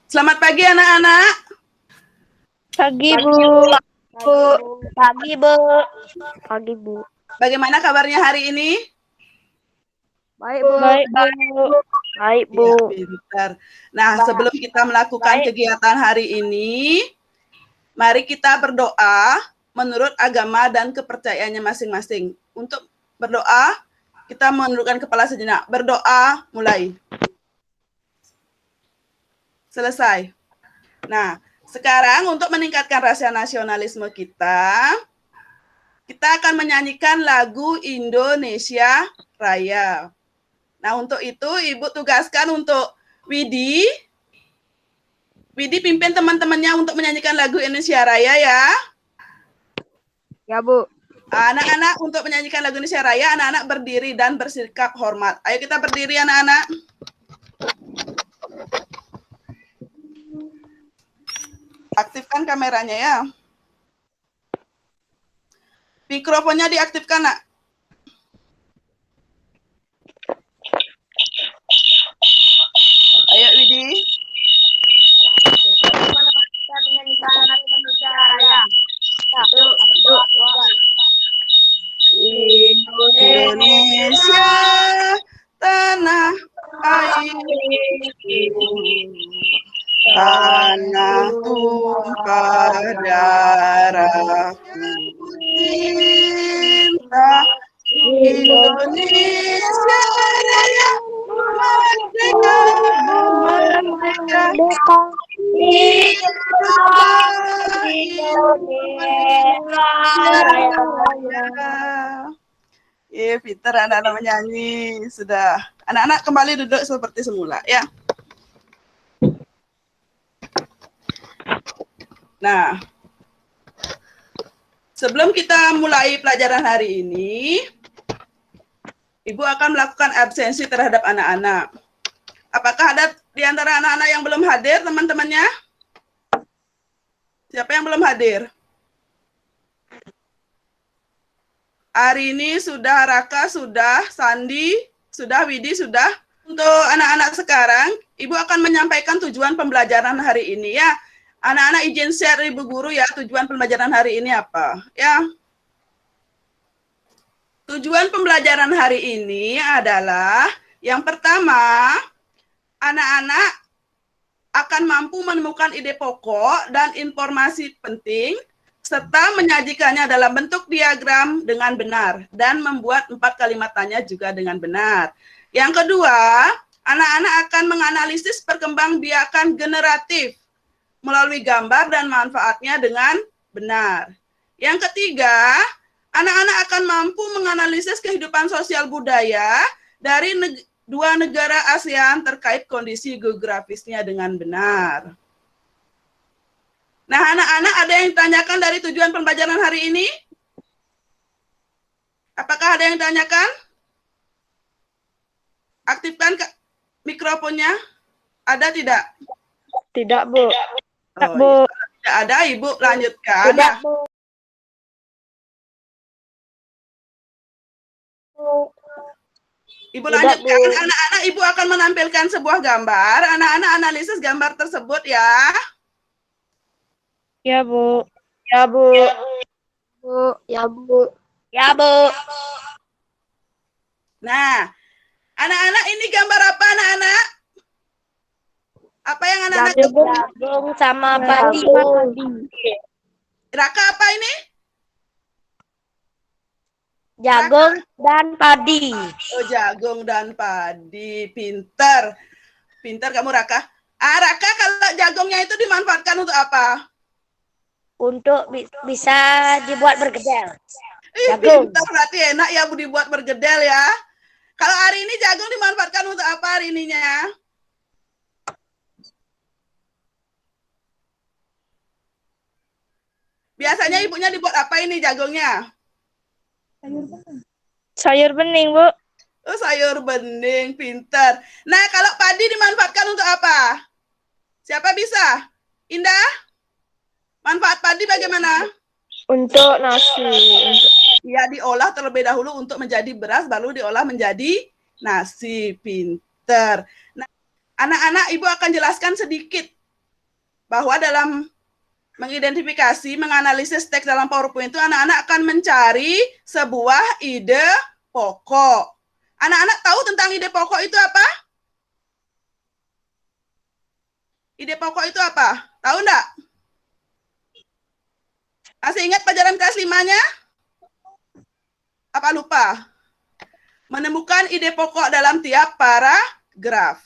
Selamat pagi anak-anak. Pagi, Bu. Pagi, Bu. Pagi, Bu. Bagaimana kabarnya hari ini? Baik, Bu. Baik, Bu. Baik, Bu. Ya, pintar. Nah, sebelum kita melakukan kegiatan hari ini, mari kita berdoa menurut agama dan kepercayaannya masing-masing. Untuk berdoa, kita menundukkan kepala sejenak. Berdoa, mulai. Selesai. Nah, sekarang untuk meningkatkan rasa nasionalisme kita akan menyanyikan lagu Indonesia Raya. Nah, untuk itu Ibu tugaskan untuk Widi pimpin teman-temannya untuk menyanyikan lagu Indonesia Raya ya. Ya, Bu. Anak-anak untuk menyanyikan lagu Indonesia Raya, anak-anak berdiri dan bersikap hormat. Ayo kita berdiri anak-anak. Aktifkan kameranya ya. Mikrofonnya diaktifkan, Nak. Ayo, Widi. Bagaimana kita menyanyikan lagu Indonesia Raya? Satu, dua. Indonesia, tanah airku, tanah tumpah darahku, cinta Indonesia Raya, merdeka, merdeka, Indonesia Raya. Pintar anak-anak menyanyi. Sudah. Anak-anak kembali duduk seperti semula ya. Nah, sebelum kita mulai pelajaran hari ini, Ibu akan melakukan absensi terhadap anak-anak. Apakah ada di antara anak-anak yang belum hadir, teman-temannya? Siapa yang belum hadir? Arini sudah, Raka sudah, Sandi sudah, Widi sudah. Untuk anak-anak sekarang, Ibu akan menyampaikan tujuan pembelajaran hari ini ya. Anak-anak izin share Ibu Guru ya, tujuan pembelajaran hari ini apa ya. Tujuan pembelajaran hari ini adalah yang pertama, anak-anak akan mampu menemukan ide pokok dan informasi penting serta menyajikannya dalam bentuk diagram dengan benar dan membuat 4 kalimat tanya juga dengan benar. Yang kedua, anak-anak akan menganalisis perkembangbiakan generatif melalui gambar dan manfaatnya dengan benar. Yang ketiga, anak-anak akan mampu menganalisis kehidupan sosial budaya dari dua negara ASEAN terkait kondisi geografisnya dengan benar. Nah, anak-anak ada yang ditanyakan dari tujuan pembelajaran hari ini? Apakah ada yang ditanyakan? Aktifkan mikrofonnya. Ada tidak? Tidak, Bu. Oh, Bu. Ya. Tidak ada, Ibu lanjutkan. Tidak, Bu. Ibu lanjutkan, anak-anak Ibu akan menampilkan sebuah gambar. Anak-anak analisis gambar tersebut ya. Ya, Bu. Ya, Bu. Bu. Ya, Bu. Ya, Bu. Nah, anak-anak ini gambar apa anak-anak? Apa yang anak-anak jagung sama padi. Raka apa ini? Jagung dan padi. Oh, jagung dan padi. Pinter. Pinter kamu, Raka. Raka, kalau jagungnya itu dimanfaatkan untuk apa? Untuk bisa dibuat bergedel. Jagung. Pinter, berarti enak ya dibuat bergedel ya. Kalau hari ini jagung dimanfaatkan untuk apa hari ininya? Biasanya ibunya dibuat apa ini jagungnya? Sayur bening, Bu. Oh, sayur bening, pinter. Nah, kalau padi dimanfaatkan untuk apa? Siapa bisa? Indah? Manfaat padi bagaimana? Untuk nasi. Ya, diolah terlebih dahulu untuk menjadi beras, baru diolah menjadi nasi. Pinter. Nah, anak-anak Ibu akan jelaskan sedikit bahwa dalam mengidentifikasi, menganalisis teks dalam PowerPoint itu anak-anak akan mencari sebuah ide pokok. Anak-anak tahu tentang ide pokok itu apa? Ide pokok itu apa? Tahu enggak? Masih ingat pelajaran kelas 5-nya? Apa lupa? Menemukan ide pokok dalam tiap paragraf.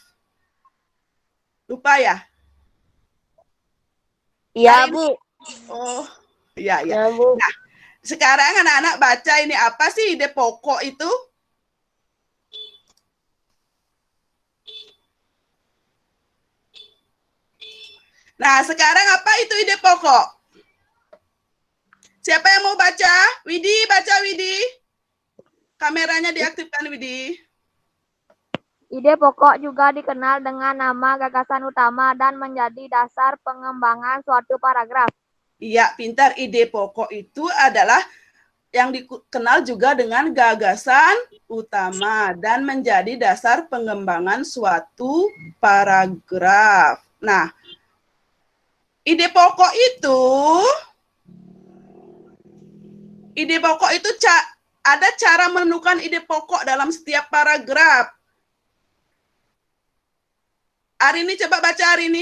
Lupa ya? Iya, Bu. Oh, iya, iya. Ya, Bu. Nah, sekarang anak-anak baca ini apa sih ide pokok itu? Nah, sekarang apa itu ide pokok? Siapa yang mau baca? Widi, baca Widi. Kameranya diaktifkan Widi. Ide pokok juga dikenal dengan nama gagasan utama dan menjadi dasar pengembangan suatu paragraf. Iya, pintar. Ide pokok itu adalah yang dikenal juga dengan gagasan utama dan menjadi dasar pengembangan suatu paragraf. Nah, ide pokok itu ada cara menentukan ide pokok dalam setiap paragraf. Arini, coba baca Arini.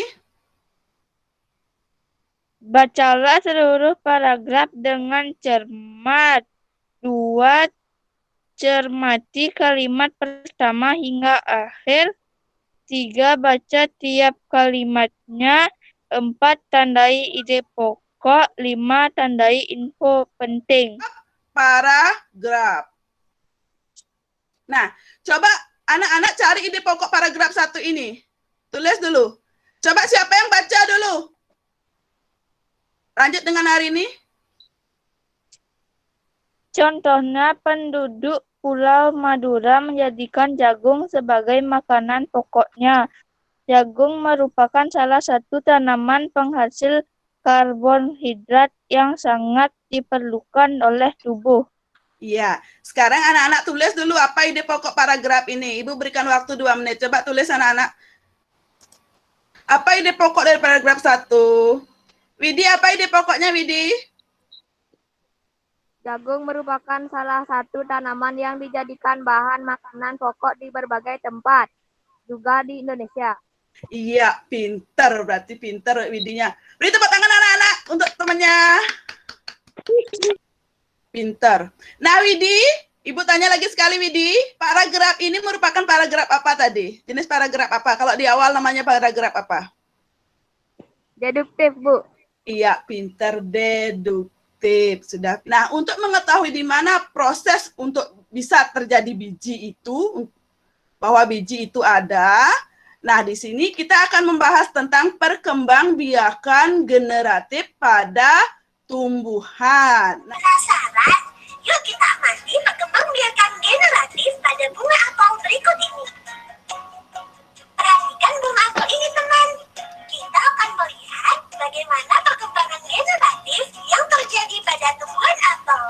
Bacalah seluruh paragraf dengan cermat. 2. Cermati kalimat pertama hingga akhir. 3. Baca tiap kalimatnya. 4. Tandai ide pokok. 5. Tandai info penting. Paragraf. Nah, coba anak-anak cari ide pokok paragraf 1 ini. Tulis dulu. Coba siapa yang baca dulu? Lanjut dengan hari ini. Contohnya, penduduk Pulau Madura menjadikan jagung sebagai makanan pokoknya. Jagung merupakan salah satu tanaman penghasil karbohidrat yang sangat diperlukan oleh tubuh. Iya, sekarang anak-anak tulis dulu apa ide pokok paragraf ini. Ibu berikan waktu 2 menit. Coba tulis anak-anak. Apa ide pokok dari paragraf 1? Widi, apa ide pokoknya Widi? Jagung merupakan salah satu tanaman yang dijadikan bahan makanan pokok di berbagai tempat, juga di Indonesia. Iya, pinter. Berarti pinter Widinya. Beri tepuk tangan anak-anak untuk temannya. Pinter. Nah, Widi, Ibu tanya lagi sekali, Widi. Paragraf ini merupakan paragraf apa tadi? Jenis paragraf apa? Kalau di awal namanya paragraf apa? Deduktif, Bu. Iya, pinter, deduktif. Sudah. Nah, untuk mengetahui di mana proses untuk bisa terjadi biji itu, bahwa biji itu ada, nah di sini kita akan membahas tentang perkembangbiakan generatif pada tumbuhan. Penasaran? Yuk kita amati perkembangbiakan generatif pada bunga apel berikut ini. Perhatikan bunga apel ini, teman. Kita akan melihat bagaimana perkembangan generatif yang terjadi pada tumbuhan apel.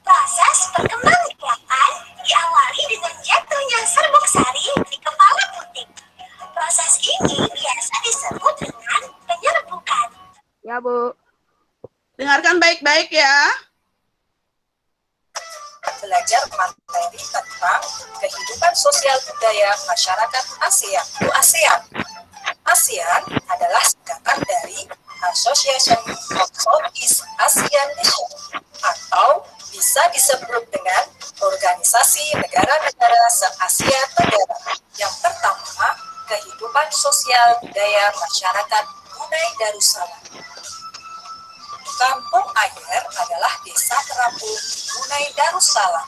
Proses perkembangbiakan diawali dengan jatuhnya serbuk sari di kepala puting. Proses ini biasa disebut dengan penyerbukan. Ya, Bu. Dengarkan baik-baik ya. Belajar materi tentang kehidupan sosial budaya masyarakat ASEAN. ASEAN adalah singkatan dari Association of Southeast Asian Nations atau bisa disebut dengan Organisasi Negara-Negara Se-Asia Tenggara. Yang pertama, kehidupan sosial budaya masyarakat Brunei Darussalam. Kampung Ayer adalah desa terapung Brunei Darussalam.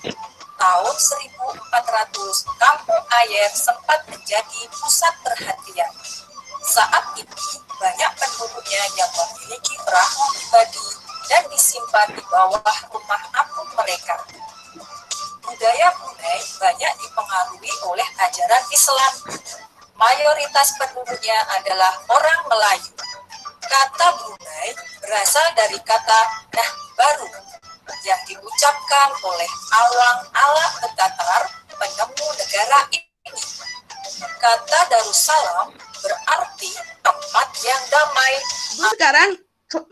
Tahun 1400, Kampung Ayer sempat menjadi pusat perhatian. Saat ini, banyak penduduknya yang memiliki perahu pribadi dan disimpan di bawah rumah apung mereka. Budaya Brunei banyak dipengaruhi oleh ajaran Islam. Mayoritas penduduknya adalah orang Melayu. Kata Brunei berasal dari kata nah baru yang diucapkan oleh Awang Ala Betatar, penemu negara ini. Kata Darussalam berarti tempat tempat yang damai. Sekarang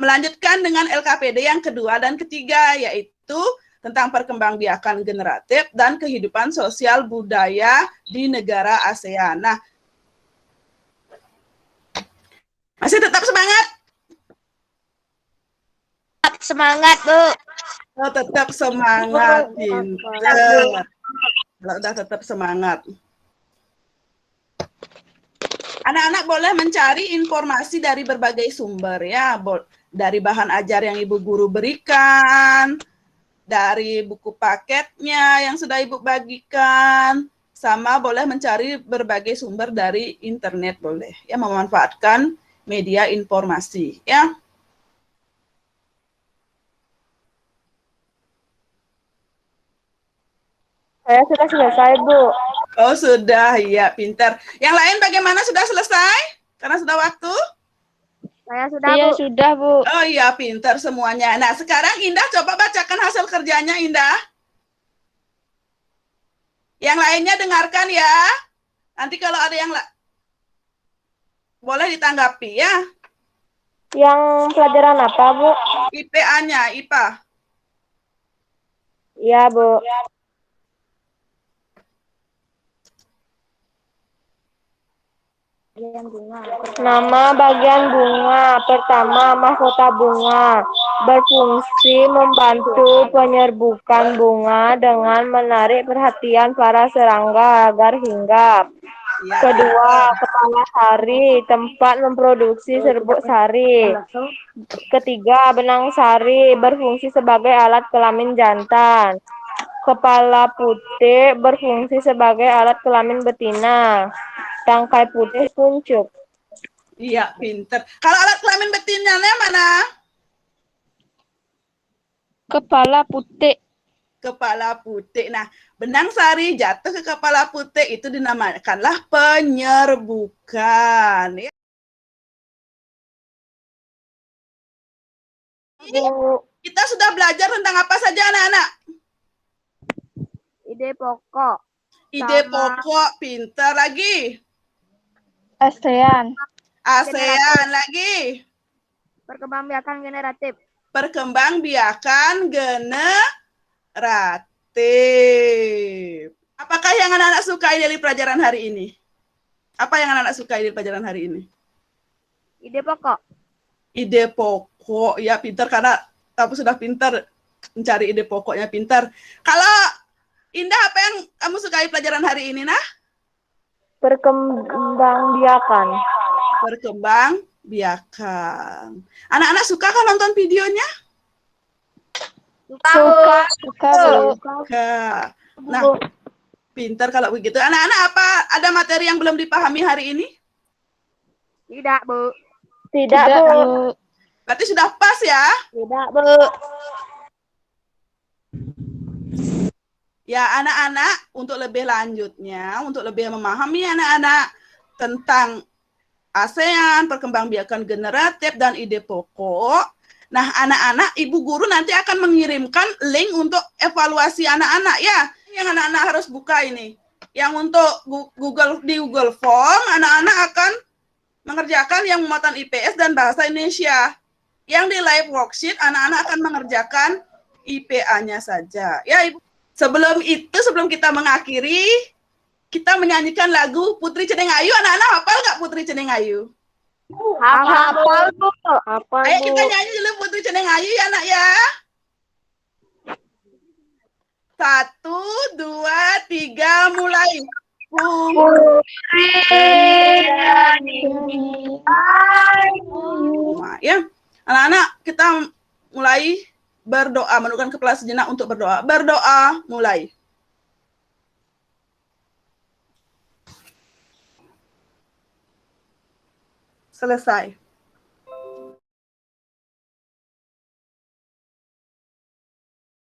melanjutkan dengan LKPD yang kedua dan ketiga, yaitu tentang perkembangbiakan generatif dan kehidupan sosial budaya di negara ASEAN. Nah, masih tetap semangat? Tetap semangat, Bu. Oh, tetap semangat, pinter. Kalau udah tetap semangat. Anak-anak boleh mencari informasi dari berbagai sumber ya, dari bahan ajar yang Ibu guru berikan, dari buku paketnya yang sudah Ibu bagikan, sama boleh mencari berbagai sumber dari internet boleh ya, memanfaatkan media informasi ya. Saya sudah selesai, Bu. Oh sudah, ya pintar. Yang lain bagaimana, sudah selesai? Karena sudah waktu? Saya sudah, Iya, Bu. sudah, Bu. Oh iya, pintar semuanya. Nah, sekarang Indah coba bacakan hasil kerjanya, Indah. Yang lainnya dengarkan ya. Nanti kalau ada yang boleh ditanggapi ya. Yang pelajaran apa, Bu? IPA-nya, IPA. Iya, Bu. Nama bagian bunga. Pertama, mahkota bunga. Berfungsi membantu penyerbukan bunga dengan menarik perhatian para serangga agar hinggap. Ya, Kedua, kepala sari, tempat memproduksi serbuk sari. Ketiga, benang sari, berfungsi sebagai alat kelamin jantan. Kepala putih berfungsi sebagai alat kelamin betina. Tangkai putih kuncup. iya, pintar. Kalau alat kelamin betinanya mana? Kepala putih. Kepala putih. Nah, benang sari jatuh ke kepala putih itu dinamakanlah penyerbukan. Ya. Kita sudah belajar tentang apa saja, anak-anak? Ide pokok. Ide Sama. pokok, pintar lagi. ASEAN. ASEAN lagi. Perkembangbiakan generatif. Perkembangbiakan generatif. Apakah yang anak-anak sukai dari pelajaran hari ini? Apa yang anak-anak sukai dari pelajaran hari ini? Ide pokok. Ide pokok, ya pintar karena kamu sudah pintar mencari ide pokoknya, pintar. Kalau Indah, apa yang kamu sukai pelajaran hari ini, nah? Perkembangbiakan. Perkembangbiakan. Anak-anak suka kan nonton videonya? Suka, Bu. Suka, Bu. Suka. Nah, pintar kalau begitu. Anak-anak, apa ada materi yang belum dipahami hari ini? Tidak, Bu. Tidak, Bu. Berarti sudah pas ya? Tidak, Bu. Ya, anak-anak, untuk lebih lanjutnya, untuk lebih memahami anak-anak tentang ASEAN, perkembangbiakan generatif, dan ide pokok. Nah, anak-anak, ibu guru nanti akan mengirimkan link untuk evaluasi anak-anak ya. Yang anak-anak harus buka ini. Yang untuk Google Form, anak-anak akan mengerjakan yang muatan IPS dan bahasa Indonesia. Yang di live worksheet, anak-anak akan mengerjakan IPA-nya saja. Ya, Ibu. Sebelum kita mengakhiri, kita menyanyikan lagu Putri Ceneng Ayu. Anak-anak hafal nggak Putri Ceneng Ayu? Hafal, Bu. Ayo kita nyanyi dulu Putri Ceneng Ayu ya, anak ya. 1, 2, 3, mulai. Putri Ya, anak-anak kita mulai berdoa, menundukkan kepala sejenak untuk berdoa. Berdoa, mulai. Selesai.